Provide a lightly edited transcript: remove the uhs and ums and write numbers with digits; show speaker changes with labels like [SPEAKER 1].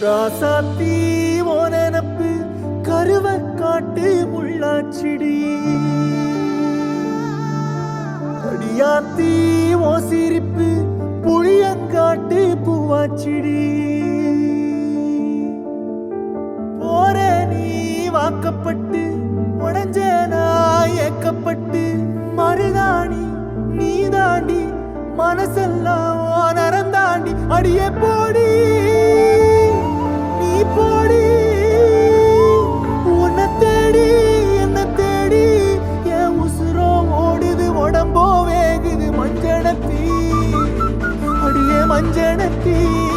[SPEAKER 1] ராசாத்தி ஓ நினப்பு கருவ காட்டு முள்ளாச்சிடி அடியாத்தி ஓ சிரிப்பு புளியங்காட்டு பூவாச்சிடி போற நீ வாக்கப்பட்டு உடஞ்ச நான் ஏக்கப்பட்டு மருதாணி நீ தாண்டி மனசெல்லாம் நரந்தாண்டி அடியே போடி நீ போடி உன்னை தேடி என்ன தேடி என் உசுரோ ஓடுது உடம்போ வேகுது மஞ்சனத்தி அடியே மஞ்சனத்தி